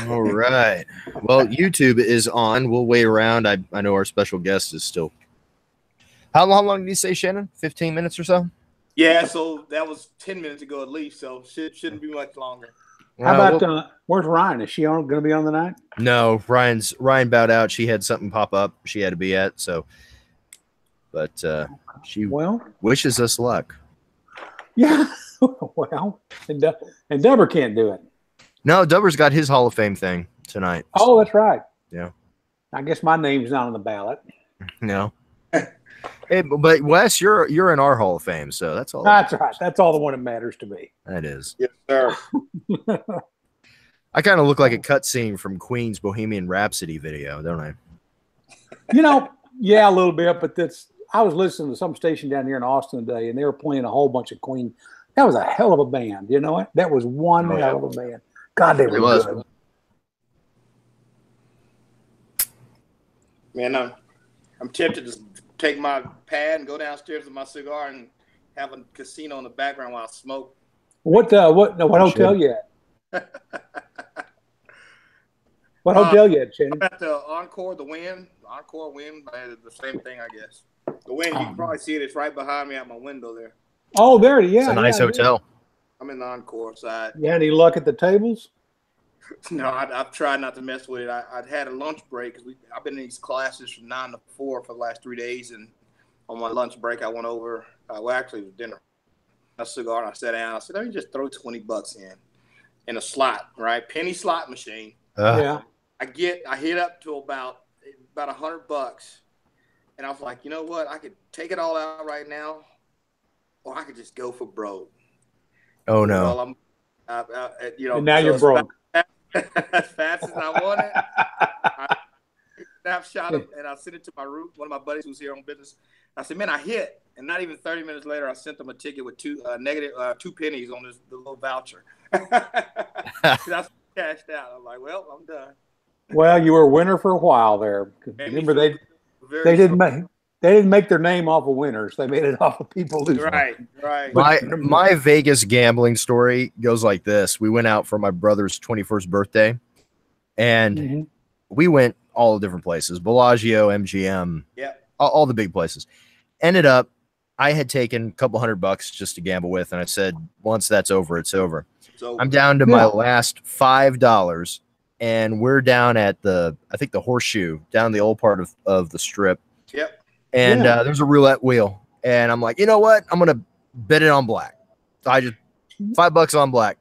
All right. Well, YouTube is on. We'll wait around. I know our special guest is still. How long did you say, Shannon? 15 minutes or so? Yeah, so that was 10 minutes ago at least, so shouldn't be much longer. How about where's Ryan? Is she going to be on the night? No, Ryan bowed out. She had something pop up she had to be at, so. But she wishes us luck. Yeah, well, and Dubber can't do it. No, Dubber's got his Hall of Fame thing tonight. Oh, that's right. Yeah. I guess my name's not on the ballot. No. Hey, but Wes, you're in our Hall of Fame, so that's all. That's right. That's all the one that matters to me. That is. Yes, sir. I kind of look like a cutscene from Queen's Bohemian Rhapsody video, don't I? Yeah, a little bit, but I was listening to some station down here in Austin today, and they were playing a whole bunch of Queen. That was a hell of a band. You know what? That was one hell of a band. God, they were good. Man, I'm tempted to take my pad and go downstairs with my cigar and have a casino in the background while I smoke. What hotel you at? What hotel you at, Shannon? At the Encore Win, the same thing, I guess. The Win, you can probably see it. It's right behind me at my window there. Oh, there it is. Yeah, it's a nice hotel. I'm in the Encore side. You had any luck at the tables? No, I've tried not to mess with it. I'd had a lunch break because I've been in these classes from 9 to 4 for the last 3 days, and on my lunch break, I went over. Actually, it was dinner. A cigar, and I sat down. I said, "Let me just throw $20 in a slot, right? Penny slot machine." Yeah. I hit up to about $100, and I was like, you know what? I could take it all out right now, or I could just go for broke. Oh no! And now you're broke. As fast as I want it, I snapshot it and I sent it to one of my buddies who's here on business. I said, "Man, I hit," and not even 30 minutes later, I sent them a ticket with two pennies on the little voucher. That's cashed out. I'm like, well, I'm done. Well, you were a winner for a while there. Remember, they didn't make their name off of winners. They made it off of people losing. Right. My Vegas gambling story goes like this. We went out for my brother's 21st birthday, and we went all different places. Bellagio, MGM, all the big places. Ended up, I had taken a couple $100 just to gamble with, and I said, once that's over, it's over. I'm down to my last $5, and we're down at the Horseshoe, down the old part of the Strip. Yep. And there's a roulette wheel, and I'm like, you know what? I'm gonna bet it on black. So I just $5 on black.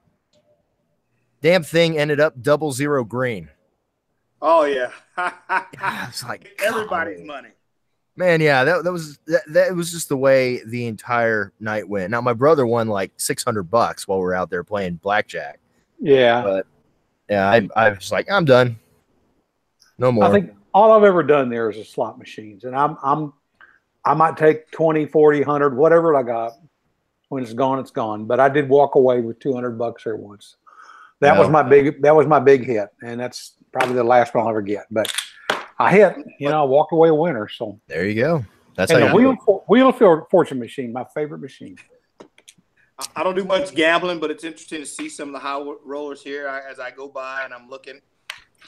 Damn thing ended up 00 green. Oh yeah. It's like everybody's money. Man, yeah, that was just the way the entire night went. Now my brother won like $600 while we were out there playing blackjack. Yeah. But yeah, I was like, I'm done. No more. I think all I've ever done there is slot machines, and I might take 20, 40, 100, whatever I got. When it's gone, it's gone. But I did walk away with $200 there once. That was my big hit, and that's probably the last one I'll ever get. But I hit, I walked away a winner. So there you go. That's and how the Wheel of Fortune machine, my favorite machine. I don't do much gambling, but it's interesting to see some of the high rollers here as I go by and I'm looking.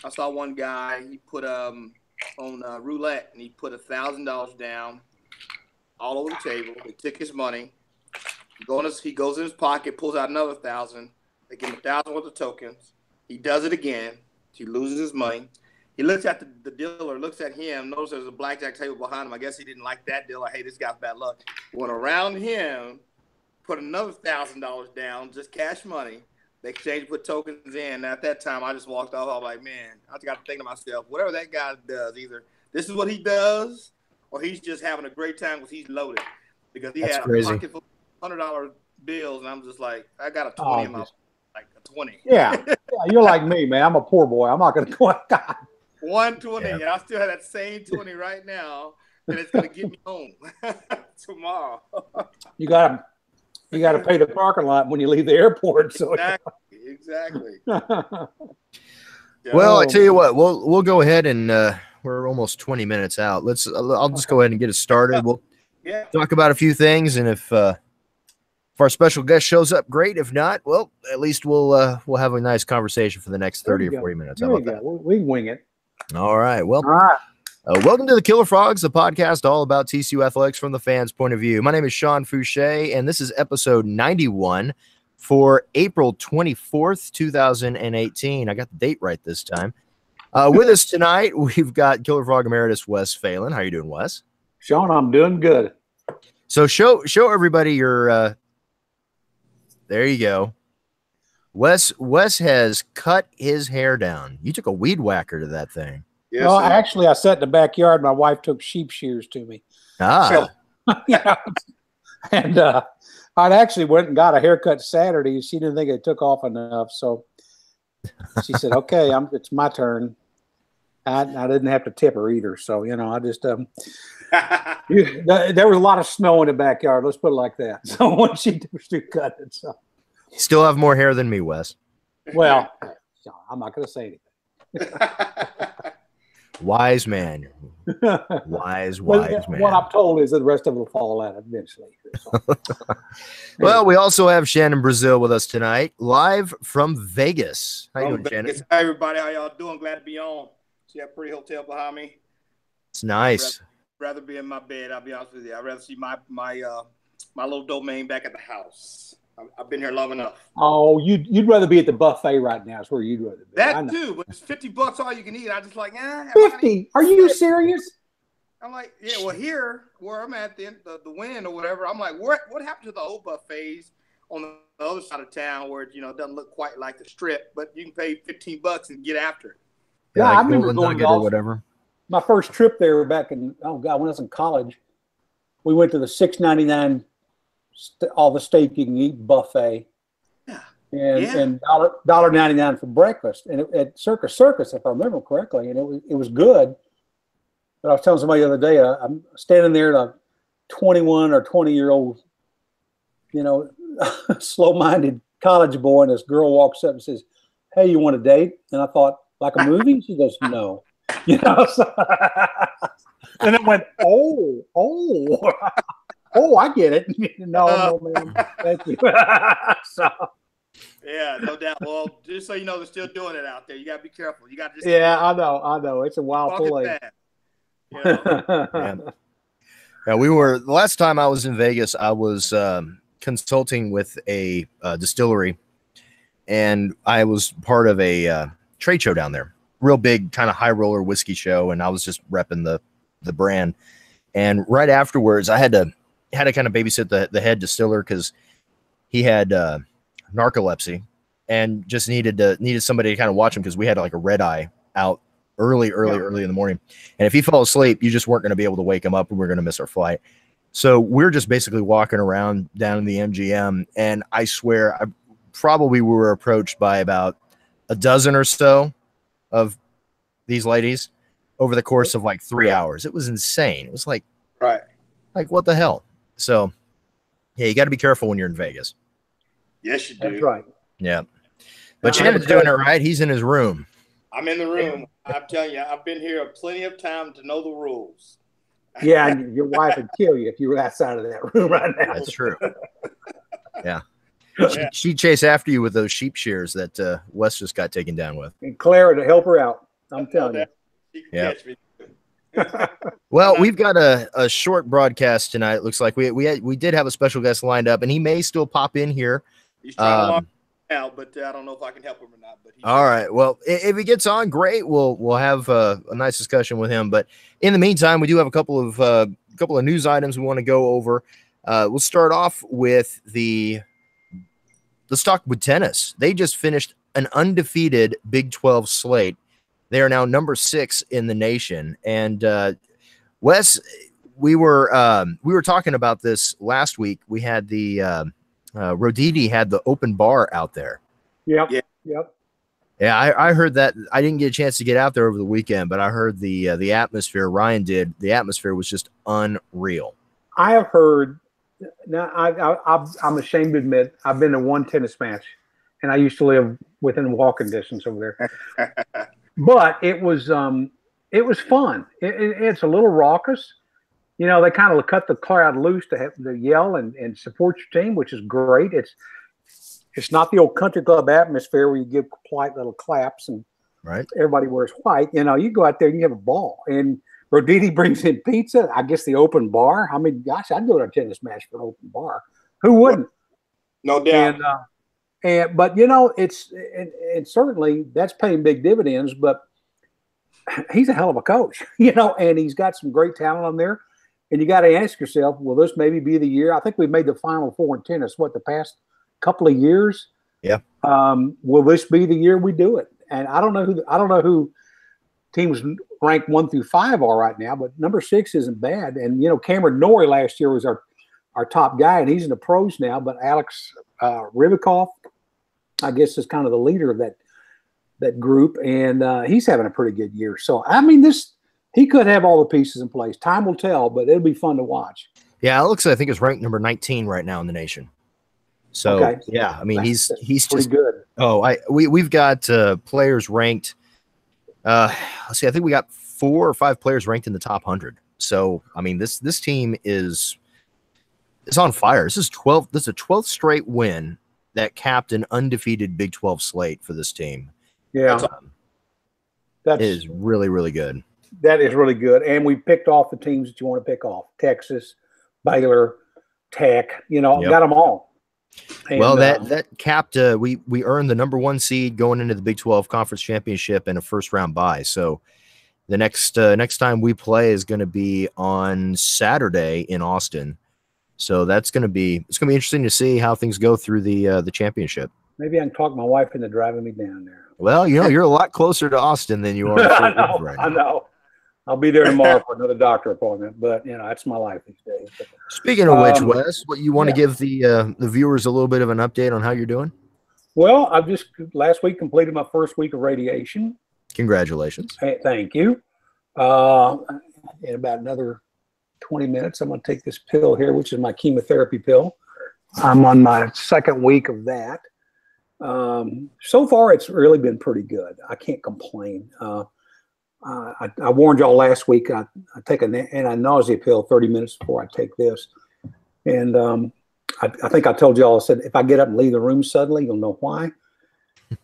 I saw one guy, he put on roulette, and he put $1,000 down all over the table. They took his money. He goes in his pocket, pulls out another 1,000. They give him 1,000 worth of tokens. He does it again. He loses his money. He looks at the dealer, looks at him, notices there's a blackjack table behind him. I guess he didn't like that dealer. Hey, this guy's bad luck. Went around him, put another $1,000 down, just cash money. They exchanged, put tokens in. And at that time, I just walked off. I was like, man, I just got to think to myself, whatever that guy does, either this is what he does or he's just having a great time because he's loaded. Because he had a pocket full of $100 bills, and I'm just like, I got a 20 in my like a 20. Yeah, you're like me, man. I'm a poor boy. I'm not going to go. 120, and I still have that same 20 right now, and it's going to get me home tomorrow. You got to pay the parking lot when you leave the airport. So exactly. Well, I tell you what, we'll go ahead and we're almost 20 minutes out. I'll just go ahead and get it started. We'll talk about a few things, and if If our special guest shows up, great. If not, well, at least we'll have a nice conversation for the next 30 or 40 minutes. How about that? We wing it. All right. Well, all right. Welcome to the Killer Frogs, the podcast all about TCU athletics from the fans' point of view. My name is Sean Fouché, and this is episode 91 for April 24th, 2018. I got the date right this time. With us tonight, we've got Killer Frog Emeritus Wes Phelan. How you doing, Wes? Sean, I'm doing good. So show everybody your there you go. Wes has cut his hair down. You took a weed whacker to that thing. Yes, no, actually, I sat in the backyard. My wife took sheep shears to me. So, and I'd actually went and got a haircut Saturday. She didn't think it took off enough, so she said, "Okay, it's my turn." I didn't have to tip her either, so I just there was a lot of snow in the backyard. Let's put it like that. So when she cut it, so you still have more hair than me, Wes. Well, I'm not going to say anything. Wise man. Wise man. What I'm told is that the rest of it will fall out eventually. So. Well, we also have Shannon Brazil with us tonight, live from Vegas. How you doing, Shannon? Hi, everybody. How y'all doing? Glad to be on. See that pretty hotel behind me? It's nice. Rather be in my bed, I'll be honest with you. I'd rather see my little domain back at the house. I've been here long enough. Oh, you'd rather be at the buffet right now. Is where you'd rather be. That too, but it's $50 all you can eat. I just like, 50? Are you serious? I'm like, yeah. Well, here where I'm at, the Wynn or whatever, I'm like, what happened to the old buffets on the other side of town where it doesn't look quite like the Strip, but you can pay $15 and get after it. Yeah, like I remember going or whatever. My first trip there back in when I was in college, we went to the $6.99. All the steak you can eat buffet, and $1.99 for breakfast, and at Circus, if I remember correctly, and it was good. But I was telling somebody the other day, I'm standing there, a 21 or 20-year-old, slow-minded college boy, and this girl walks up and says, "Hey, you want a date?" And I thought, like a movie? She goes, "No," So, and it went, oh. Oh, I get it. No, man. Thank you. Yeah, no doubt. Well, just so you know, they're still doing it out there. You got to be careful. You got to just I know. It's a wild play. Yeah, we were the last time I was in Vegas. I was consulting with a distillery, and I was part of a trade show down there. Real big, kind of high roller whiskey show, and I was just repping the brand. And right afterwards, I had to kind of babysit the head distiller because he had narcolepsy and just needed somebody to kind of watch him because we had like a red eye out early in the morning. And if he fell asleep, you just weren't going to be able to wake him up and we were going to miss our flight. So we're just basically walking around down in the MGM. And I swear, we were approached by about a dozen or so of these ladies over the course of like 3 hours. It was insane. It was like, right. Like what the hell? So, yeah, you got to be careful when you're in Vegas. Yes, you do. That's right. Yeah. But Shannon's doing it right. He's in his room. I'm in the room. I'm telling you, I've been here plenty of time to know the rules. Yeah, and your wife would kill you if you were outside of that room right now. That's true. Yeah. She'd chase after you with those sheep shears that Wes just got taken down with. And Clara to help her out. I'm telling you. Yeah. Well, we've got a short broadcast tonight. It looks like we did have a special guest lined up, and he may still pop in here. He's trying to log out, but I don't know if I can help him or not. But all right. Well, if he gets on, great. We'll have a nice discussion with him. But in the meantime, we do have a couple of news items we want to go over. We'll start off with let's talk with tennis. They just finished an undefeated Big 12 slate. They are now number 6 in the nation. And Wes, we were talking about this last week. We had the Roditi had the open bar out there. Yep. Yeah, I heard that. I didn't get a chance to get out there over the weekend, but I heard the atmosphere. Ryan did. The atmosphere was just unreal. I have heard. Now I'm ashamed to admit I've been to one tennis match, and I used to live within walking distance over there. But it was fun. It's a little raucous, you know, they kind of cut the crowd loose to yell and support your team, which is great. It's not the old country club atmosphere where you give polite little claps and everybody wears white. You know, you go out there and you have a ball. And Roditi brings in pizza. I guess the open bar. I mean, gosh, I'd go to a tennis match for an open bar. Who wouldn't? No doubt. But you know, and certainly that's paying big dividends. But he's a hell of a coach, you know, and he's got some great talent on there. And you got to ask yourself, will this maybe be the year? I think we've made the Final Four in tennis, the past couple of years. Yeah. Will this be the year we do it? And I don't know who teams ranked 1 through 5 are right now, but number 6 isn't bad. And you know, Cameron Norrie last year was our top guy, and he's in the pros now. But Alex Rybakov, I guess, is kind of the leader of that group, and he's having a pretty good year. So I mean, he could have all the pieces in place. Time will tell, but it'll be fun to watch. Yeah, Alex, I think, is ranked number 19 right now in the nation. So yeah, I mean, he's pretty just good. Oh, we've got players ranked. Let's see, I think we got 4 or 5 players ranked in the top 100. So I mean, this team is on fire. This is a 12th straight win that capped an undefeated Big 12 slate for this team. Yeah, that is really, really good. That is really good. And we picked off the teams that you want to pick off: Texas, Baylor, Tech. You know, got them all. And, well, that capped. We earned the number 1 seed going into the Big 12 Conference Championship and a first-round bye. So the next time we play is going to be on Saturday in Austin. So it's going to be interesting to see how things go through the championship. Maybe I can talk my wife into driving me down there. Well, you know, you're a lot closer to Austin than you are. I know. I'll be there tomorrow for another doctor appointment, but you know, that's my life these days. Speaking of which, Wes, what you want to give the viewers a little bit of an update on how you're doing? Well, I've just last week completed my first week of radiation. Congratulations. Hey, thank you. In about another 20 minutes, I'm going to take this pill here, which is my chemotherapy pill. I'm on my second week of that. So far, it's really been pretty good. I can't complain. I warned y'all last week. I take an anti-nausea pill 30 minutes before I take this. And I think I told y'all, I said, if I get up and leave the room suddenly, you'll know why.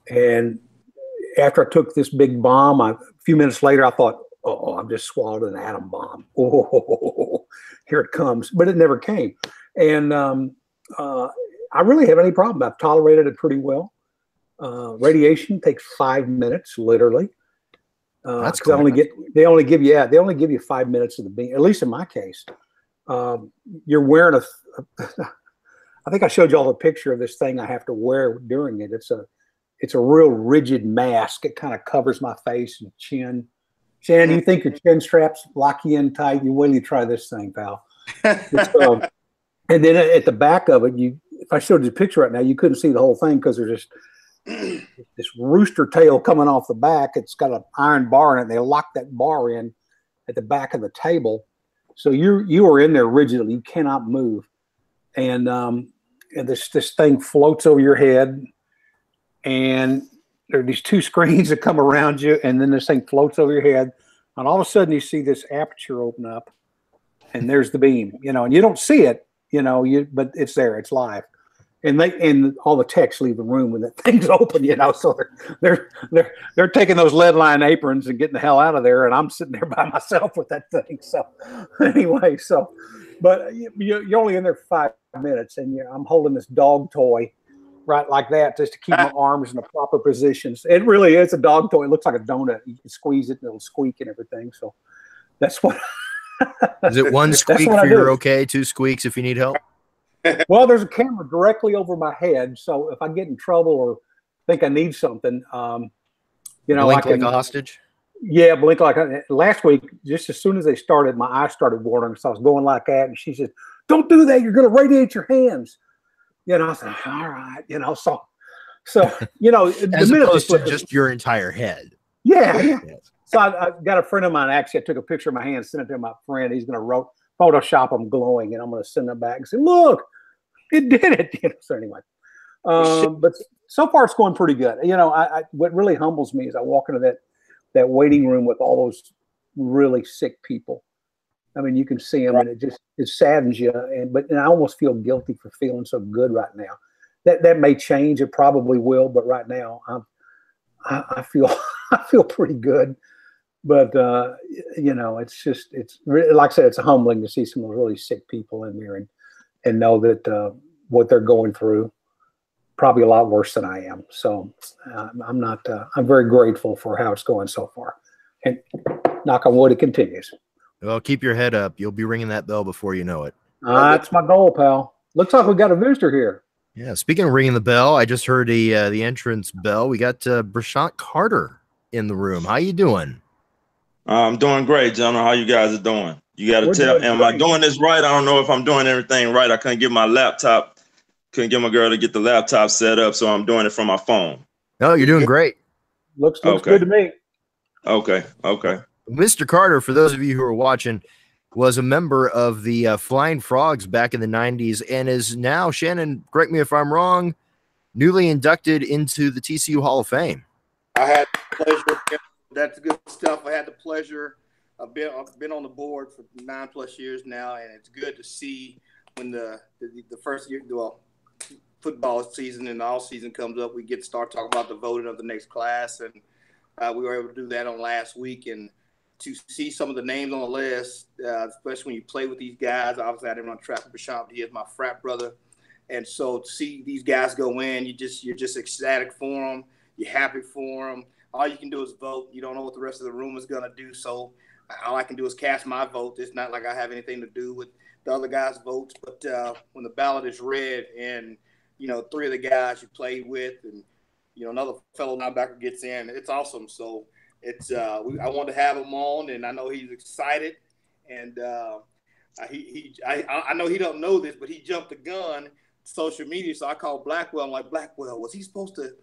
And after I took this big bomb, a few minutes later, I thought, oh, I've just swallowed an atom bomb. Oh, here it comes. But it never came. And I really have any problem. I've tolerated it pretty well. Radiation takes 5 minutes, literally. That's cool. They only give you 5 minutes of the beam, at least in my case. You're wearing I think I showed you all a picture of this thing I have to wear during it. It's a real rigid mask. It kind of covers my face and chin. Shannon, do you think your chin straps lock you in tight? You wait till you try this thing, pal. And then at the back of it, if I showed you the picture right now, you couldn't see the whole thing because there's just this rooster tail coming off the back. It's got an iron bar in it. And they lock that bar in at the back of the table. So you are in there rigidly. You cannot move. And this thing floats over your head. And there are these 2 screens that come around you. And then this thing floats over your head. And all of a sudden you see this aperture open up. And there's the beam, you know, and you don't see it, you know, but it's there. It's live. And all the techs leave the room when that thing's open, you know. So they're taking those lead line aprons and getting the hell out of there, and I'm sitting there by myself with that thing. So anyway, but you're only in there for 5 minutes, and I'm holding this dog toy, right like that, just to keep my arms in the proper positions. It really is a dog toy. It looks like a donut. You can squeeze it and it'll squeak and everything. So that's what. Is it 1 squeak for you're okay, 2 squeaks if you need help? Well, there's a camera directly over my head, so if I get in trouble or think I need something, you know, blink like a hostage. Yeah, blink like last week. Just as soon as they started, my eyes started watering, so I was going like that, and she said, "Don't do that. You're going to radiate your hands." You know, I said, "All right." You know, so you know, as opposed to just your entire head. Yeah. So I got a friend of mine. Actually, I took a picture of my hand, sent it to my friend. He's going to Photoshop them glowing, and I'm going to send them back and say, "Look, it did it." You know, so anyway, but so far it's going pretty good. You know, what really humbles me is I walk into that waiting room with all those really sick people, I mean, you can see them, and it saddens you. But I almost feel guilty for feeling so good right now. That may change. It probably will, but right now I feel I feel pretty good. But it's really, like I said, it's humbling to see some really sick people in there and know that what they're going through probably a lot worse than I am. So I'm very grateful for how it's going so far, and knock on wood, it continues. Well, keep your head up. You'll be ringing that bell before you know it. That's my goal, pal. Looks like we got a visitor here. Yeah. Speaking of ringing the bell, I just heard the entrance bell. We got Brashant Carter in the room. How you doing? I'm doing great, gentlemen. How you guys are doing? You got to tell, am I doing this right? I don't know if I'm doing everything right. I couldn't get my girl to get the laptop set up, so I'm doing it from my phone. No, you're doing great. Looks good to me. Okay. Mr. Carter, for those of you who are watching, was a member of the Flying Frogs back in the 90s and is now, Shannon, correct me if I'm wrong, newly inducted into the TCU Hall of Fame. I had the pleasure. That's good stuff. I had the pleasure. I've been on the board for 9+ years now, and it's good to see when the first year, football season and the all season comes up, we get to start talking about the voting of the next class, and we were able to do that on last week. And to see some of the names on the list, especially when you play with these guys, obviously I didn't run track with Brashant, he is my frat brother, and so to see these guys go in, you're just ecstatic for them, you're happy for them. All you can do is vote. You don't know what the rest of the room is going to do. So all I can do is cast my vote. It's not like I have anything to do with the other guys' votes. But when the ballot is read and, 3 of the guys you played with and, another fellow linebacker gets in, it's awesome. So it's I wanted to have him on, and I know he's excited. And I know he don't know this, but he jumped the gun, social media. So I called Blackwell. I'm like, Blackwell, was he supposed to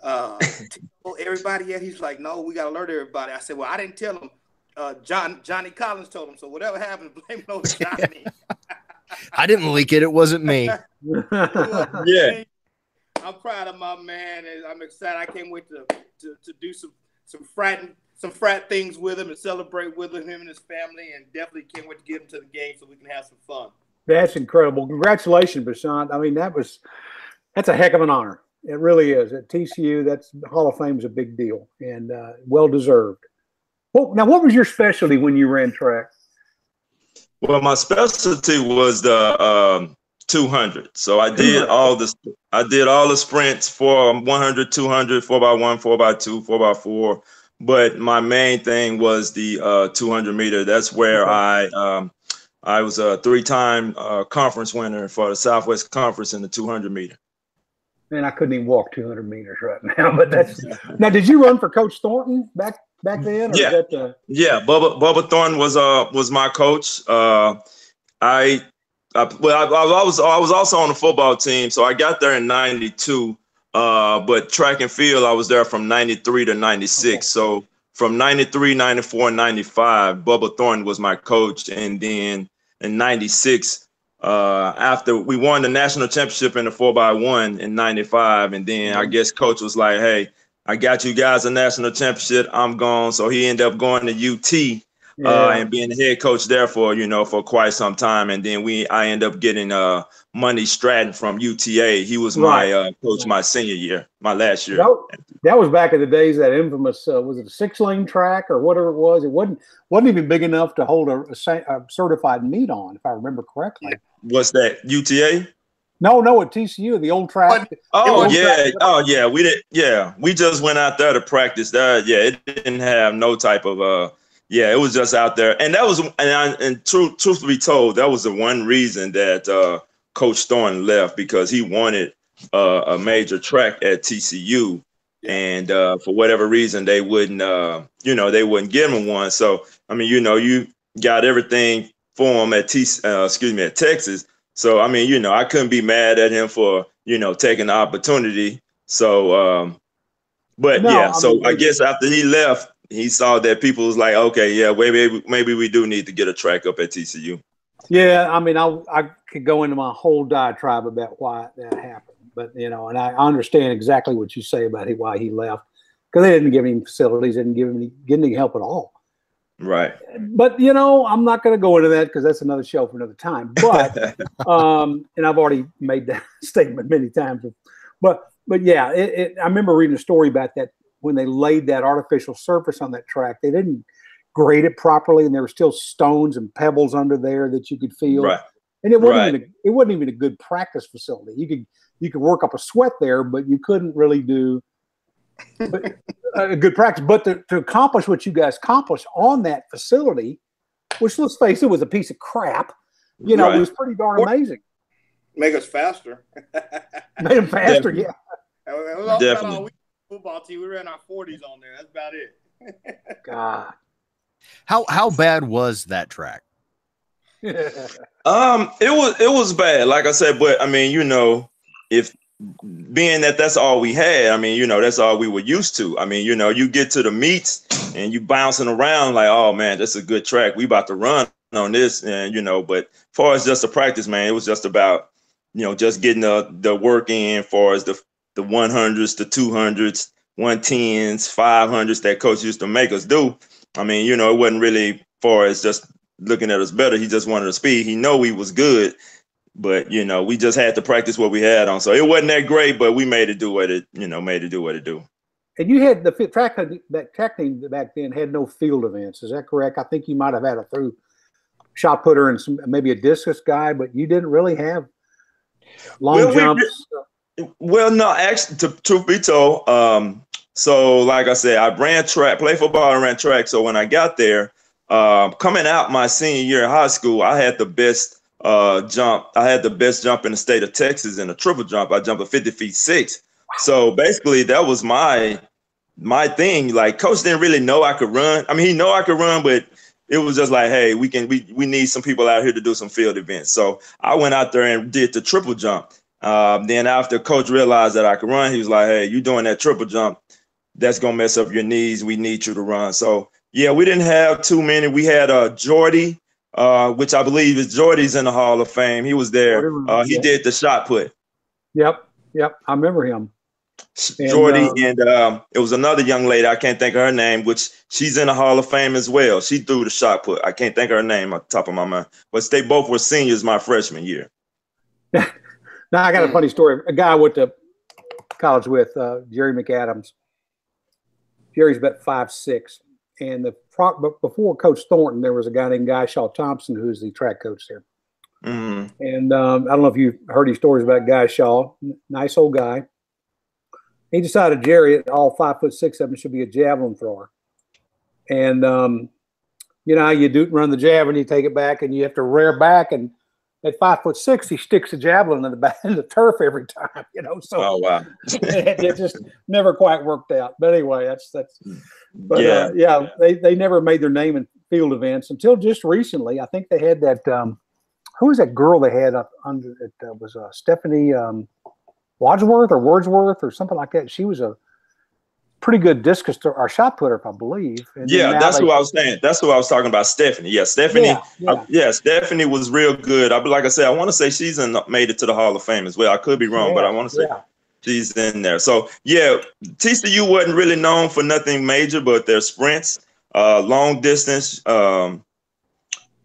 tell everybody yet? He's like, no, we got to alert everybody. I said, well, I didn't tell him. Johnny Collins told him. So whatever happens, blame it on Johnny. I didn't leak it. It wasn't me. Yeah. I'm proud of my man, and I'm excited. I can't wait to do some frat things with him and celebrate with him and his family, and definitely can't wait to get him to the game so we can have some fun. That's incredible. Congratulations, Brashant. I mean, that's a heck of an honor. It really is. At TCU, that's Hall of Fame is a big deal and well deserved. Well, now, what was your specialty when you ran track? Well, my specialty was the 200. So I did all the sprints for 100, 200, 4x1, 4x2, 4x4. But my main thing was the 200 meter. That's where I was a 3-time conference winner for the Southwest Conference in the 200 meter. Man, I couldn't even walk 200 meters right now. But now. Did you run for Coach Thornton back then? Or yeah. Bubba Thornton was my coach. I was also on the football team, so I got there in '92. But track and field, I was there from '93 to '96. Okay. So from '93, '94, and '95, Bubba Thornton was my coach, and then in '96. After we won the national championship in the 4x1 in '95, and then I guess coach was like, "Hey, I got you guys a national championship. I'm gone." So he ended up going to UT and being the head coach there for quite some time. And then I ended up getting Monty Stratton from UTA. He was my coach my senior year, my last year. That was back in the days, that infamous was it a 6-lane track or whatever it was? It wasn't even big enough to hold a certified meet on, if I remember correctly. What's that, UTA? No, at TCU, the old track. We did. Yeah, we just went out there to practice. It didn't have no type of it was just out there, and that was truth to be told, that was the one reason that Coach Thornton left, because he wanted a major track at TCU, and for whatever reason they wouldn't give him one. So I mean, you got everything for him at Texas. So I mean, I couldn't be mad at him for taking the opportunity. So I guess after he left, he saw that people was like, okay, maybe we do need to get a track up at TCU. Yeah, I mean, I could go into my whole diatribe about why that happened, but and I understand exactly what you say about why he left, because they didn't give him facilities, didn't give him any help at all. Right. But, you know, I'm not going to go into that because that's another show for another time. But, and I've already made that statement many times. But yeah, I remember reading a story about that when they laid that artificial surface on that track. They didn't grade it properly, and there were still stones and pebbles under there that you could feel. Right. And it wasn't even a good practice facility. You could work up a sweat there, but you couldn't really do a good practice. But to accomplish what you guys accomplished on that facility, which, let's face it, was a piece of crap, you know, it was pretty darn amazing. Make us faster. Made them faster, Definitely. It was about all football team. We ran our 40s on there. That's about it. God. How bad was that track? It was bad, like I said, but I mean, you know, if being that that's all we had, I mean, you know, that's all we were used to. I mean, you know, you get to the meets and you bouncing around like, oh man, that's a good track. We about to run on this, and you know, but as far as just the practice, man, it was just about, you know, just getting the work in, as far as the 100s, the 200s, 110s, 500s that coach used to make us do. I mean, you know, it wasn't really far as just looking at us better. He just wanted the speed. He know he was good, but you know, we just had to practice what we had on. So it wasn't that great, but we made it do what it do. And you had the track team back then had no field events. Is that correct? I think you might have had a through shot putter and maybe a discus guy, but you didn't really have long jumps. Well, no, actually, truth be told, so like I said, I ran track, played football and ran track. So when I got there, coming out my senior year in high school, I had the best jump. I had the best jump in the state of Texas in a triple jump. I jumped a 50 feet 6. So basically that was my thing. Like, coach didn't really know I could run. I mean, he know I could run, but it was just like, hey, we need some people out here to do some field events. So I went out there and did the triple jump. Then after coach realized that I could run, he was like, hey, you doing that triple jump, that's going to mess up your knees. We need you to run. So yeah, we didn't have too many. We had Jordy, which I believe is Jordy's in the Hall of Fame. He was there. He did the shot put. Yep. I remember him. Jordy, and it was another young lady, I can't think of her name, which she's in the Hall of Fame as well. She threw the shot put. I can't think of her name on top of my mind, but they both were seniors my freshman year. Now I got a funny story. A guy I went to college with, Jerry McAdams. Jerry's about 5'6", and before Coach Thornton, there was a guy named Guy Shaw Thompson who's the track coach there. Mm-hmm. And I don't know if you've heard these stories about Guy Shaw. Nice old guy. He decided Jerry, all 5'6" of them, should be a javelin thrower. And you know, you run the javelin, you take it back, and you have to rear back. And at 5'6", he sticks the javelin in the back in the turf every time. You know, so oh wow, it just never quite worked out. But anyway, that's. But yeah, they never made their name in field events until just recently. I think they had that. Who was that girl they had up under? It was Stephanie Wadsworth or Wordsworth or something like that. She was a pretty good discus or shot putter, if I believe. And yeah, that's who I was saying. That's who I was talking about, Stephanie. Yeah, Stephanie. Yeah, Stephanie was real good. Like I said, I want to say she's made it to the Hall of Fame as well. I could be wrong, but I want to say she's in there. So yeah, TCU wasn't really known for nothing major, but their sprints, long distance. We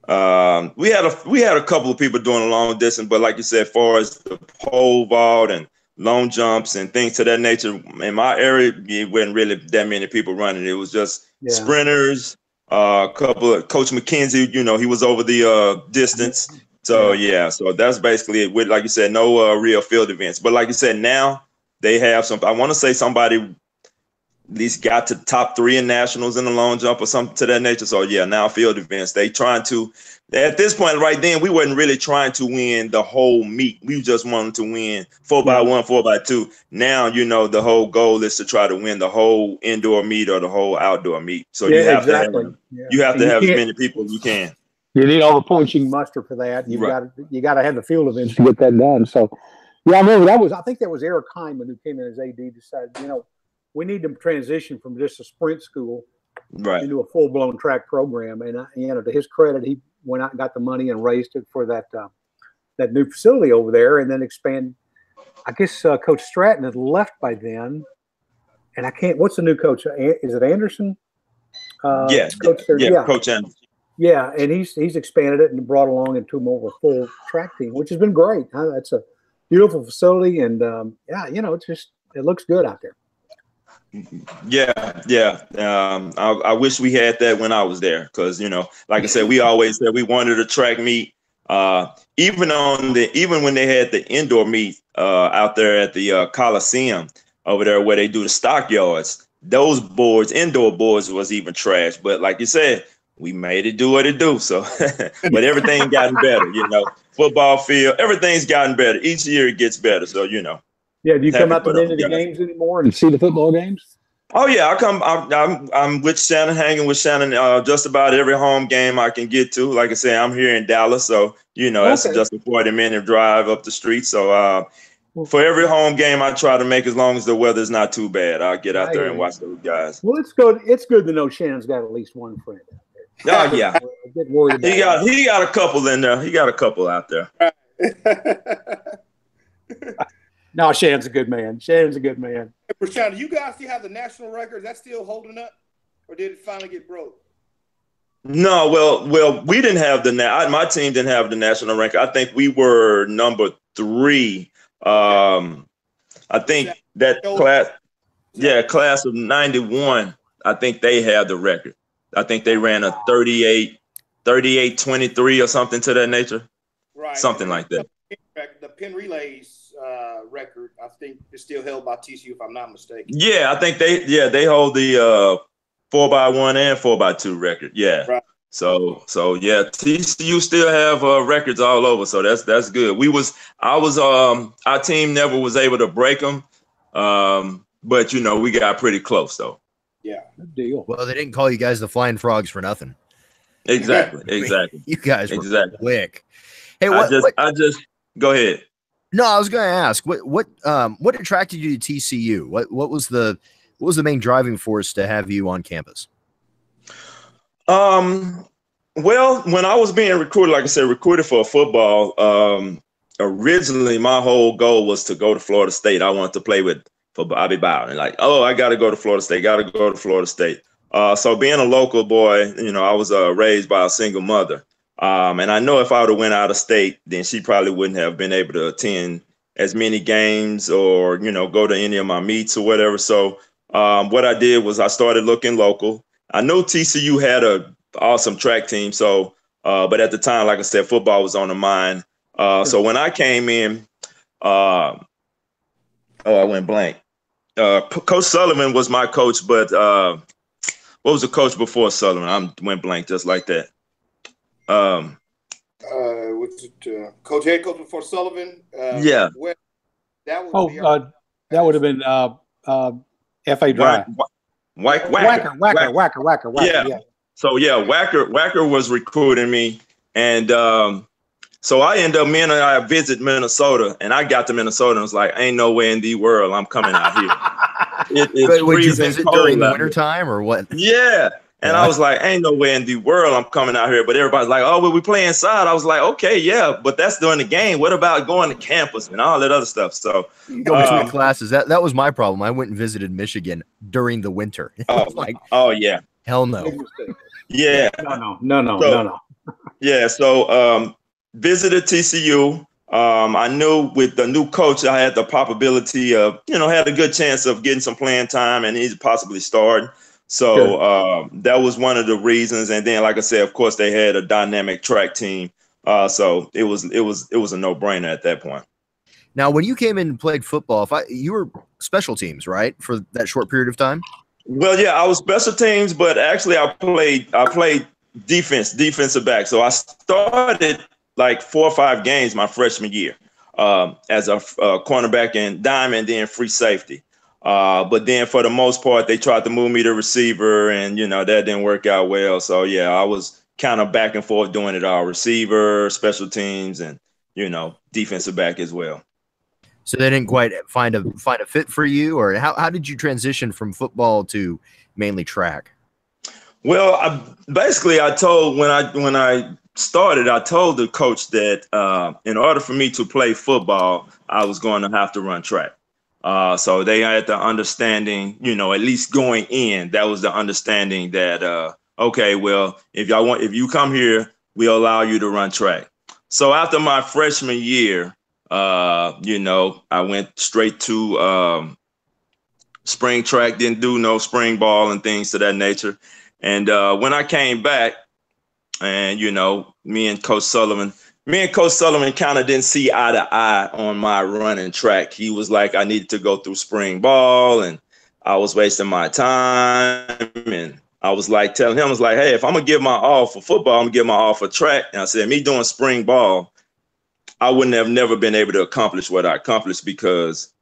had a couple of people doing a long distance, but like you said, as far as the pole vault and long jumps and things to that nature, in my area, it wasn't really that many people running. It was just sprinters, a couple of Coach McKenzie, you know, he was over the distance. So so that's basically it. With, like you said, no real field events. But like you said, now they have some. I want to say somebody at least got to top 3 in nationals in the long jump or something to that nature. So yeah, now field events. They trying to. At this point, right then, we wasn't really trying to win the whole meet. We just wanted to win 4x1, 4x2. Now, you know, the whole goal is to try to win the whole indoor meet or the whole outdoor meet. So you have to have as many people as you can. You need all the points you can muster for that. You got to have the field events to get that done. So, yeah, I remember I think that was Eric Hyman who came in as AD, decided, you know, we need to transition from just a sprint school into a full-blown track program. And, you know, to his credit, he went out and got the money and raised it for that new facility over there, and then expand. I guess Coach Stratton had left by then, and I can't. What's the new coach? Is it Anderson? Coach there. Yeah, Coach Anderson. Yeah, and he's expanded it and brought along into more of a full track team, which has been great. It's a beautiful facility, and it looks good out there. Yeah. I wish we had that when I was there, because like I said, we always said we wanted a track meet. Even when they had the indoor meet out there at the Coliseum over there where they do the stockyards, those indoor boards was even trash. But like you said, we made it do what it do. So, but everything gotten better, football field, everything's gotten better. Each year it gets better. So, Yeah. Do you come out to many of the games anymore and see the football games? Oh yeah, I'm with Shannon, hanging with Shannon just about every home game I can get to. Like I say, I'm here in Dallas, so that's just a 40-minute drive up the street. So for every home game I try to make, as long as the weather's not too bad, I'll get out there and watch those guys. Well, it's good. It's good to know Shannon's got at least one friend out there. Oh yeah, get worried about he got a couple in there. He got a couple out there. No, Shannon's a good man. Shannon's a good man. Hey, Prashant, do you guys still have the national record? Is that still holding up, or did it finally get broke? No, well, we didn't have my team didn't have the national record. I think we were number 3. I think that class of 91. I think they had the record. I think they ran a 38-23 or something to that nature. Right. Something like that. The pin relays record, I think, is still held by TCU, if I'm not mistaken. Yeah, I think they hold the 4x1 and 4x2 record. Yeah. Right. So yeah, TCU still have records all over. So that's good. Our team never was able to break them. But we got pretty close though. Yeah. Good deal. Well, they didn't call you guys the Flying Frogs for nothing. Exactly. You guys were quick. Hey, I just go ahead. No, I was going to ask what attracted you to TCU? What was the main driving force to have you on campus? Well, when I was being recruited, like I said, for football, originally my whole goal was to go to Florida State. I wanted to play for Bobby Bowden. Like, I got to go to Florida State. So being a local boy, I was raised by a single mother. And I know if I would have went out of state, then she probably wouldn't have been able to attend as many games or, go to any of my meets or whatever. So what I did was I started looking local. I know TCU had an awesome track team. So, but at the time, like I said, football was on the mind. So when I came in, I went blank. Coach Sullivan was my coach, but what was the coach before Sullivan? I went blank just like that. Coach head coach before Sullivan? Yeah. That would have been F.A. Dry. Wacker. Yeah. So Wacker was recruiting me, and so I ended up, I visit Minnesota, and I got to Minnesota and was like, ain't no way in the world I'm coming out here. It's would you visit during the wintertime or what? Yeah. And I was like, ain't no way in the world I'm coming out here. But everybody's like, oh, well, we play inside. I was like, okay, yeah, but that's during the game. What about going to campus and all that other stuff? So go between classes. That was my problem. I went and visited Michigan during the winter. Oh yeah. Hell no. Yeah. No. Yeah. So visited TCU. I knew with the new coach, I had the probability of, had a good chance of getting some playing time and he's possibly starting. So that was one of the reasons. And then, like I said, of course, they had a dynamic track team. So it was a no-brainer at that point. Now, when you came in and played football, you were special teams, right, for that short period of time? Well, yeah, I was special teams, but actually I played defensive back. So I started like 4 or 5 games my freshman year as a cornerback and dime and then free safety. But then for the most part, they tried to move me to receiver and, that didn't work out well. So, yeah, I was kind of back and forth doing it all, receiver, special teams, and, defensive back as well. So they didn't quite find a fit for you, or how did you transition from football to mainly track? Well, I told when I started, I told the coach that in order for me to play football, I was going to have to run track. So they had the understanding, at least going in, that was the understanding that, okay, well, if you come here, we'll allow you to run track. So after my freshman year, I went straight to spring track, didn't do no spring ball and things to that nature. And when I came back, and me and Coach Sullivan kind of didn't see eye to eye on my running track. He was like, I needed to go through spring ball, and I was wasting my time. And I was like telling him, I was like, hey, if I'm gonna give my all for football, I'm gonna give my all for track. And I said, me doing spring ball, I wouldn't have never been able to accomplish what I accomplished because,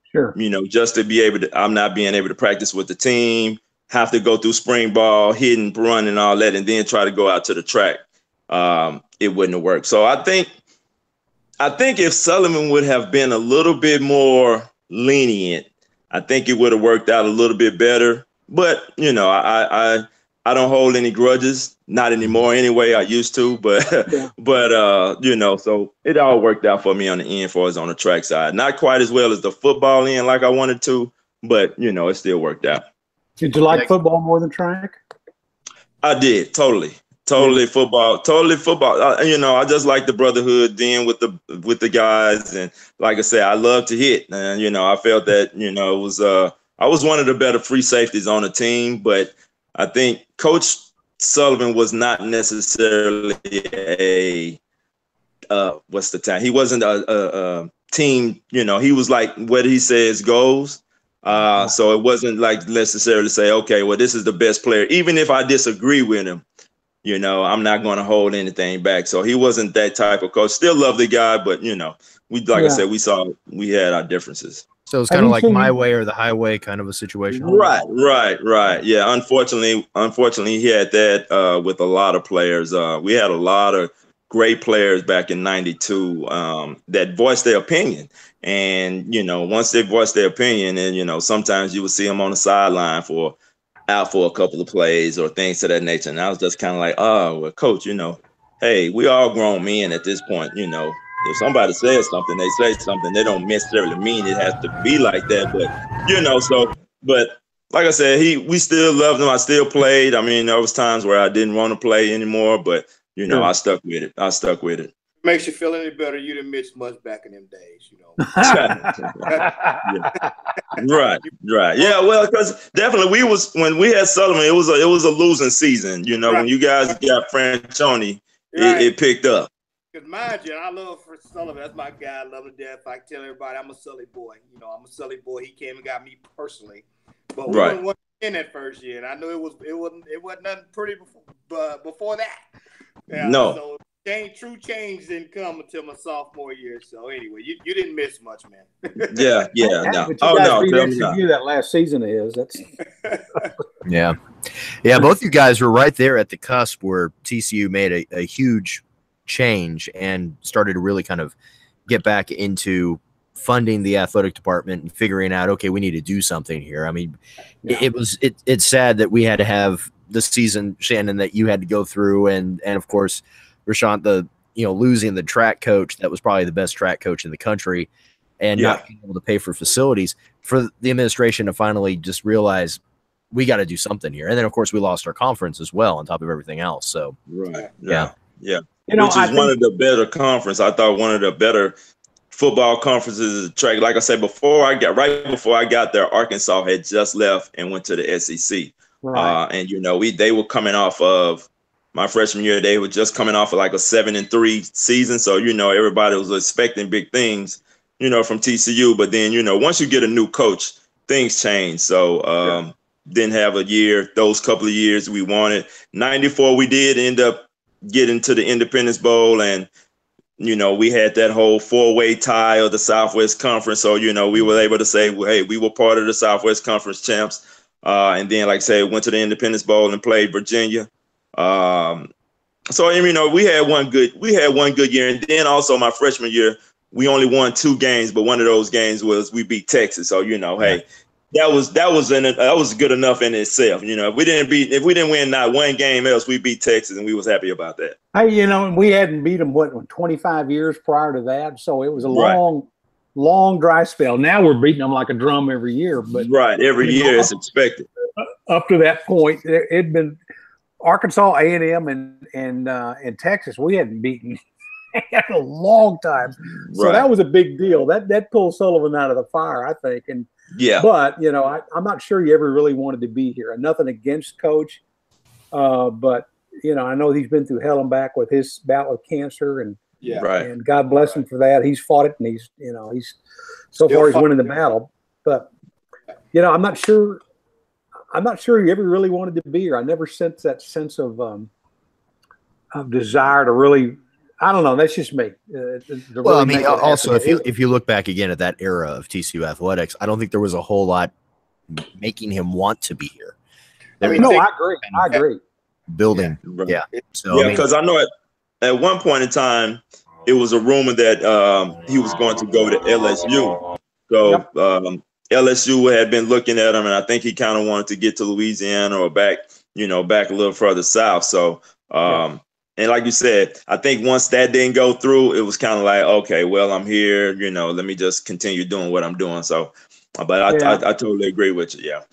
just to be able to, I'm not being able to practice with the team, have to go through spring ball, hitting, run, and all that, and then try to go out to the track. It wouldn't have worked. So I think if Sullivan would have been a little bit more lenient, I think it would have worked out a little bit better. But I don't hold any grudges, not anymore anyway. I used to, but so it all worked out for me on the end for us on the track side. Not quite as well as the football end like I wanted to, but it still worked out. Did you like football more than track? I did, totally football. I just like the brotherhood then with the guys, and like I said, I love to hit, and I felt that it was I was one of the better free safeties on the team, but I think Coach Sullivan was not necessarily a what's the time? He wasn't a team. He was like what he says goes. So it wasn't like necessarily say, okay, well, this is the best player, even if I disagree with him. I'm not going to hold anything back. So he wasn't that type of coach. Still love the guy, but I said, we had our differences. So it's kind of like my way or the highway kind of a situation. Right. Yeah. Unfortunately, he had that with a lot of players. We had a lot of great players back in '92 that voiced their opinion. And, once they voiced their opinion, and, sometimes you would see them on the sideline out for a couple of plays or things to that nature. And I was just kind of like, oh, well, coach, hey, we all grown men at this point, if somebody says something, they say something, they don't necessarily mean it has to be like that. But, but like I said, we still loved him. I still played. I mean, there was times where I didn't want to play anymore, but, I stuck with it. Makes you feel any better. You didn't miss much back in them days, Right. Yeah, well, because definitely when we had Sullivan, it was a losing season. When you guys got Franchione, it picked up. Because mind you, I love Sullivan. That's my guy. I love him to death. I tell everybody I'm a Sully boy. I'm a Sully boy. He came and got me personally. But we won in that first year, and I knew it wasn't nothing pretty before that. Yeah, no. So true change didn't come until my sophomore year. So anyway, you didn't miss much, man. Yeah. No. That last season of his. That's yeah. Both you guys were right there at the cusp where TCU made a huge change and started to really kind of get back into funding the athletic department and figuring out, okay, we need to do something here. I mean, it's sad that we had to have the season, Shannon, that you had to go through, and of course, Rashawn, losing the track coach that was probably the best track coach in the country, and not being able to pay for facilities, for the administration to finally just realize we got to do something here. And then of course we lost our conference as well on top of everything else. So yeah. Which is one of the better conference. I thought one of the better football conferences is track. Like I said, right before I got there, Arkansas had just left and went to the SEC. Right. And they were coming off of my freshman year. They were just coming off of like a 7-3 season. So, everybody was expecting big things, from TCU. But then, once you get a new coach, things change. So didn't have a year, those couple of years we wanted. 94, we did end up getting to the Independence Bowl, and we had that whole 4-way tie of the Southwest Conference. So, we were able to say, well, hey, we were part of the Southwest Conference champs. And then, like I said, went to the Independence Bowl and played Virginia. So, we had one good year. And then also my freshman year, we only won 2 games, but one of those games was we beat Texas. So, hey, that was good enough in itself. If we didn't win not one game else, we beat Texas, and we was happy about that. Hey, and we hadn't beat them 25 years prior to that, so it was a long long dry spell. Now we're beating them like a drum every year. But right, every year is expected. Up to that point, it'd been Arkansas, A&M, and Texas. We hadn't beaten in a long time, so that was a big deal. That pulled Sullivan out of the fire, I think. And but I'm not sure you ever really wanted to be here. Nothing against Coach, but I know he's been through hell and back with his bout with cancer, and and God bless him for that. He's fought it, and he's so far he's winning the battle. But I'm not sure. I'm not sure you ever really wanted to be here. I never sensed that sense of desire to really. I don't know. That's just me. Well, I mean, also if you look back again at that era of TCU athletics, I don't think there was a whole lot making him want to be here. I agree. Building, So because I know at one point in time it was a rumor that he was going to go to LSU. So LSU had been looking at him, and I think he kind of wanted to get to Louisiana or back a little further south. So. And like you said, I think once that didn't go through, it was kind of like, okay, well, I'm here, let me just continue doing what I'm doing. So, but I totally agree with you. Yeah.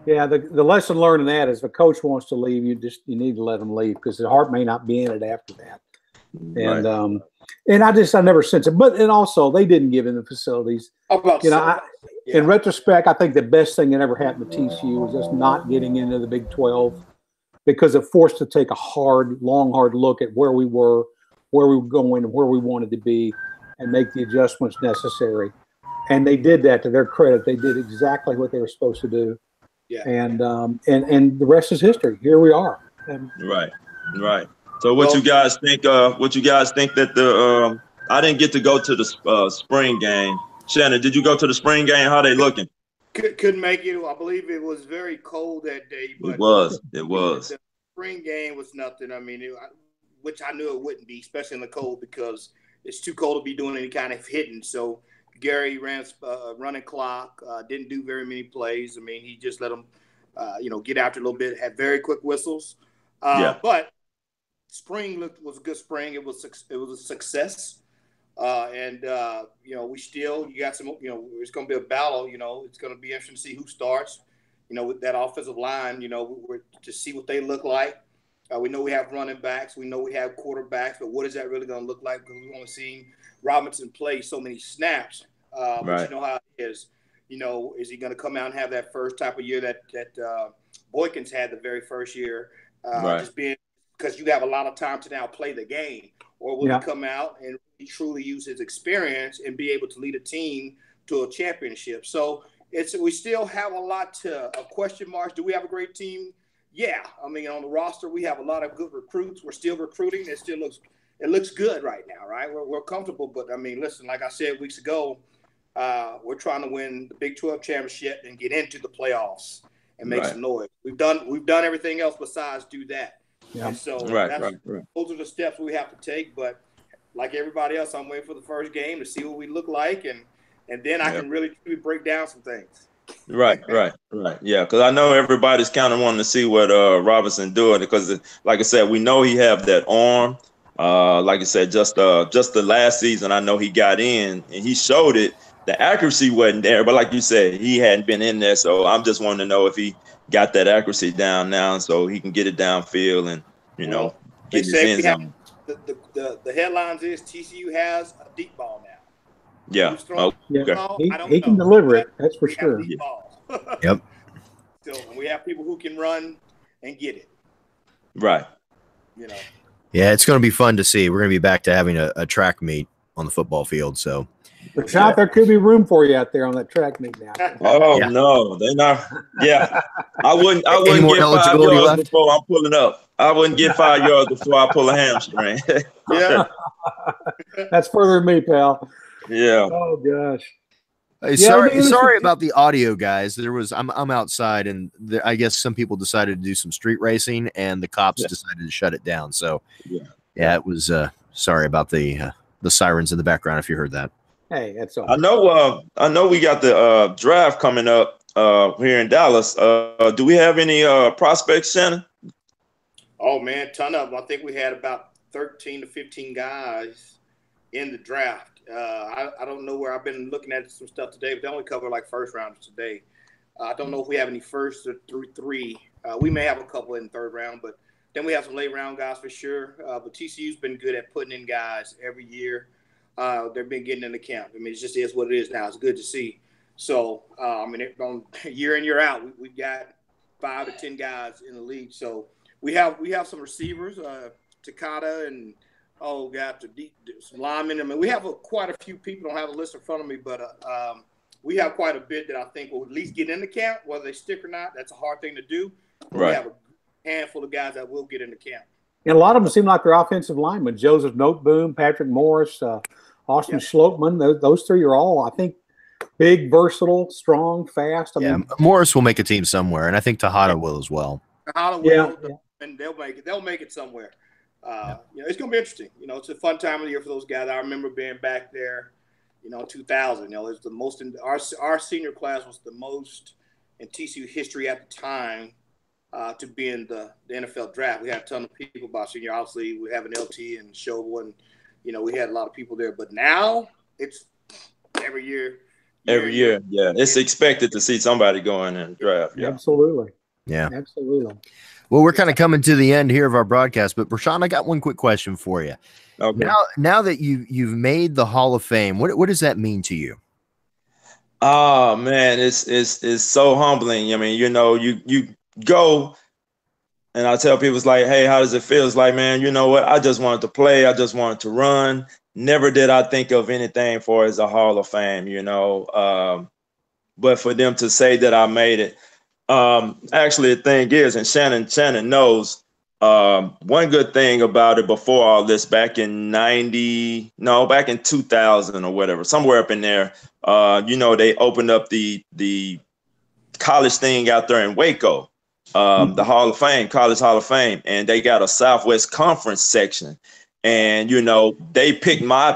Yeah. The lesson learned in that is if a coach wants to leave, you need to let him leave because the heart may not be in it after that. And, and I never sensed it, and also they didn't give him the facilities. In retrospect, I think the best thing that ever happened to TCU was just not getting into the Big 12. Because it forced to take a hard look at where we were going, and where we wanted to be, and make the adjustments necessary. And they did that. To their credit, they did exactly what they were supposed to do. Yeah. And the rest is history. Here we are. Right. So, what you guys think? That the I didn't get to go to the spring game. Shannon, did you go to the spring game? How they looking? Couldn't make it. I believe it was very cold that day. But it was. The spring game was nothing. I mean, which I knew it wouldn't be, especially in the cold, because it's too cold to be doing any kind of hitting. So Gary ran running clock, didn't do very many plays. I mean, he just let them, get after a little bit. Had very quick whistles. But spring was a good spring. It was a success. We still, you got some, it's going to be a battle, it's going to be interesting to see who starts, with that offensive line, to see what they look like. We know we have running backs. We know we have quarterbacks, but what is that really going to look like? Because we've only seen Robinson play so many snaps. But you know how it is. Is he going to come out and have that first type of year that Boykins had the very first year? Just being, because you have a lot of time to now play the game. Or will he come out and truly use his experience and be able to lead a team to a championship? So we still have a lot of question marks. Do we have a great team? Yeah. I mean, on the roster, we have a lot of good recruits. We're still recruiting. It looks good right now, right? We're comfortable. But, I mean, listen, like I said weeks ago, we're trying to win the Big 12 championship and get into the playoffs and make some noise. We've done everything else besides do that. Yeah. And so those are the steps we have to take. But like everybody else, I'm waiting for the first game to see what we look like, and then I can really break down some things. Right. Yeah, because I know everybody's kind of wanting to see what Robinson doing, because, like I said, we know he have that arm. Like I said, just the last season, I know he got in and he showed it. The accuracy wasn't there, but like you said, he hadn't been in there. So I'm just wanting to know if he got that accuracy down now, so he can get it downfield and get his end zone. The headlines is TCU has a deep ball now. Yeah. He can deliver it. That's for sure. Yep. So we have people who can run and get it. Right. Yeah, it's going to be fun to see. We're going to be back to having a track meet on the football field. So. But there could be room for you out there on that track meet now. No, they're not. Yeah, I wouldn't get 5 yards before I'm pulling up. I wouldn't get 5 yards before I pull a hamstring. Yeah, that's further than me, pal. Yeah. Oh gosh. Hey, sorry about the audio, guys. I'm outside, and I guess some people decided to do some street racing, and the cops decided to shut it down. So it was. Sorry about the sirens in the background. If you heard that. Hey, that's all. I know we got the draft coming up here in Dallas. Do we have any prospects, Shannon? Oh man, ton of them. I think we had about 13 to 15 guys in the draft. I don't know where I've been looking at some stuff today, but they only cover like first rounders today. I don't know if we have any first or through three. We may have a couple in the third round, but then we have some late round guys for sure. But TCU's been good at putting in guys every year. They've been getting in the camp. I mean, it just is what it is now. It's good to see. So, I mean, year in, year out, we've got 5 to 10 guys in the league. So we have some receivers, Takata and some linemen. I mean, we have quite a few people. Don't have a list in front of me, but we have quite a bit that I think will at least get in the camp, whether they stick or not. That's a hard thing to do. Right. We have a handful of guys that will get in the camp. And a lot of them seem like they're offensive linemen. Joseph Noteboom, Patrick Morris, Austin Schlopeman. Those three are all, I think, big, versatile, strong, fast. I mean, Morris will make a team somewhere, and I think Tejada will as well. Tejada will, and they'll make it. They'll make it somewhere. It's going to be interesting. It's a fun time of the year for those guys. I remember being back there, 2000. It's the most our senior class was the most in TCU history at the time to be in the NFL draft. We had a ton of people by senior. Obviously, we have an LT and Shovel, and we had a lot of people there. But now it's every year. Every year, yeah. It's expected to see somebody go in and draft. Yeah. Absolutely. Yeah. Absolutely. Well, we're kind of coming to the end here of our broadcast, but Rashawn, I got one quick question for you. Okay. Now that you've made the Hall of Fame, what does that mean to you? Oh man, it's so humbling. I mean, you go, and I tell people, it's like, hey, how does it feel? It's like, man, you know what? I just wanted to play. I just wanted to run. Never did I think of anything for as a Hall of Fame, but for them to say that I made it, actually the thing is, and Shannon knows, one good thing about it before all this, back in 2000 or whatever, somewhere up in there, they opened up the college thing out there in Waco, the Hall of Fame, College Hall of Fame, and they got a Southwest Conference section. And, they picked my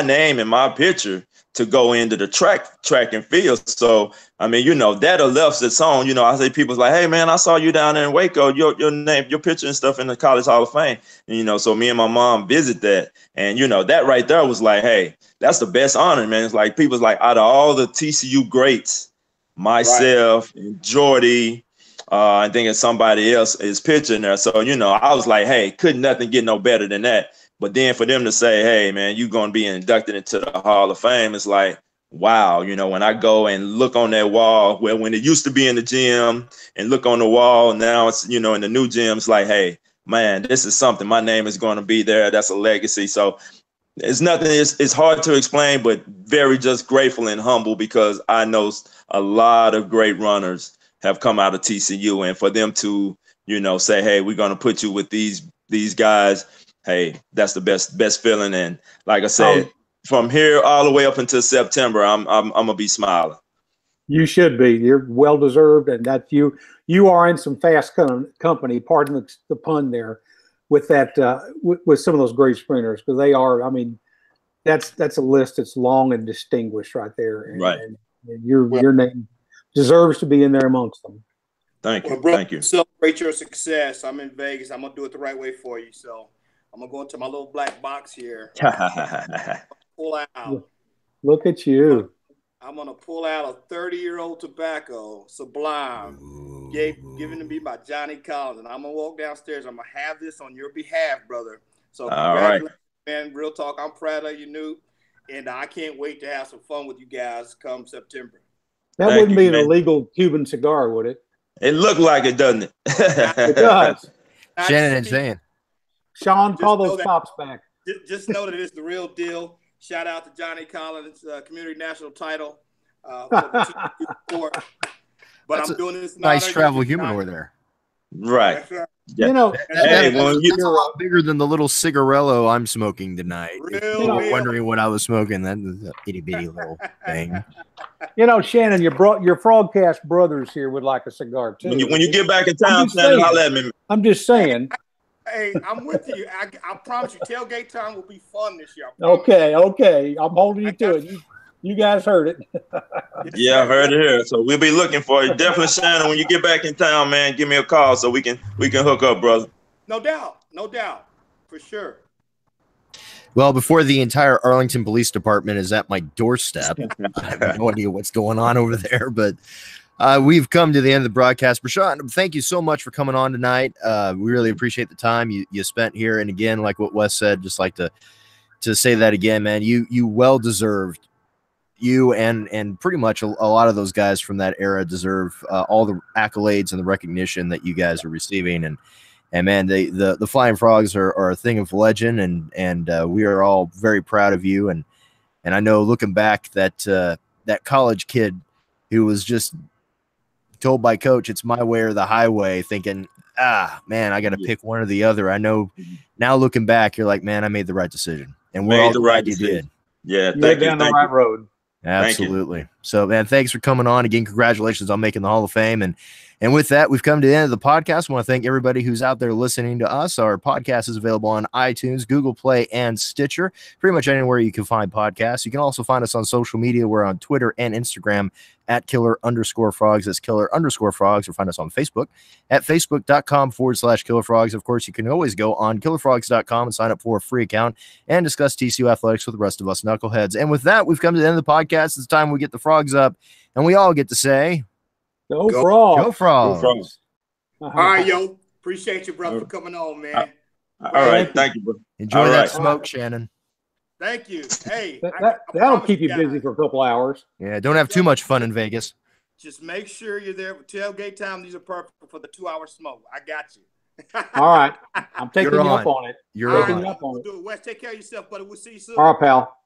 name and my picture to go into the track and field. So, I mean, that left its own. I say people's like, hey, man, I saw you down there in Waco, your name, your picture and stuff in the College Hall of Fame. And, so me and my mom visit that. And, that right there was like, hey, that's the best honor, man. It's like people's like, out of all the TCU greats, myself, and Jordy, I think it's somebody else is picturing there. So, I was like, hey, couldn't nothing get no better than that. But then for them to say, hey, man, you're going to be inducted into the Hall of Fame, it's like, wow, when I go and look on that wall, well, when it used to be in the gym and look on the wall, now it's, in the new gym, it's like, hey, man, this is something. My name is going to be there. That's a legacy. So it's nothing. It's hard to explain, but very just grateful and humble because I know a lot of great runners have come out of TCU, and for them to, say, hey, we're going to put you with these guys. Hey, that's the best feeling. And like I said, from here all the way up until September, I'm gonna be smiling. You should be. You're well deserved, and that you are in some fast company. Pardon the pun there, with that with some of those great sprinters, because they are. I mean, that's a list that's long and distinguished right there. And, right. And your name deserves to be in there amongst them. Thank you. Well, bro, thank you. Celebrate your success. I'm in Vegas. I'm gonna do it the right way for you. So I'm gonna go into my little black box here. Pull out. Look at you. I'm gonna pull out a 30-year-old tobacco, Sublime, given to me by Johnny Collins, and I'm gonna walk downstairs. I'm gonna have this on your behalf, brother. So congratulations, man. Real talk. I'm proud of you, Newt, and I can't wait to have some fun with you guys come September. That wouldn't be an illegal Cuban cigar, would it? It looked like it, doesn't it? It does. Shannon and Shane. Sean, call those cops back. Just know that it's the real deal. Shout out to Johnny Collins, community national title. But I'm doing this. Nice travel humor there. Right. Yeah. That's a lot bigger than the little cigarello I'm smoking tonight. Wondering what I was smoking. That is an itty bitty little thing. Shannon, your Frogcast brothers here would like a cigar too. When you get back in town, Shannon, I'll let me. I'm just saying. Hey, I'm with you. I promise you, tailgate time will be fun this year. Okay. I'm holding you to it. You guys heard it. Yeah, I heard it here. So we'll be looking for you. Definitely, Shannon, when you get back in town, man, give me a call so we can hook up, brother. No doubt. For sure. Well, before the entire Arlington Police Department is at my doorstep, I have no idea what's going on over there, but we've come to the end of the broadcast. Prashant, thank you so much for coming on tonight. We really appreciate the time you spent here. And again, like what Wes said, just like to say that again, man, you well deserved. You and pretty much a lot of those guys from that era deserve all the accolades and the recognition that you guys are receiving. And man, the Flying Frogs are a thing of legend, and we are all very proud of you. And I know looking back that college kid who was just told by coach it's my way or the highway, thinking, man, I got to pick one or the other. I know now looking back, you're like, man, I made the right decision, and we're all glad you did. Yeah, thank you. Down the right road. Absolutely. So, man, thanks for coming on again. Congratulations on making the Hall of Fame. And with that, we've come to the end of the podcast. I want to thank everybody who's out there listening to us. Our podcast is available on iTunes, Google Play, and Stitcher, pretty much anywhere you can find podcasts. You can also find us on social media. We're on Twitter and Instagram at @killer_frogs. That's @killer_frogs. Or find us on Facebook at facebook.com/KillerFrogs. Of course, you can always go on KillerFrogs.com and sign up for a free account and discuss TCU athletics with the rest of us knuckleheads. And with that, we've come to the end of the podcast. It's time we get the frogs up, and we all get to say, Go Frogs. Go Frogs. Go Frogs. All right, yo. Appreciate you, brother, for coming on, man. All right. Thank you, bro. Enjoy that smoke, Shannon. Thank you. Hey, that'll keep you busy for a couple hours. Yeah, don't have too much fun in Vegas. Just make sure you're there for tailgate time. These are perfect for the 2-hour smoke. I got you. All right. I'm taking you up on it. You're taking you up on it. Wes, take care of yourself, buddy. We'll see you soon. All right, pal.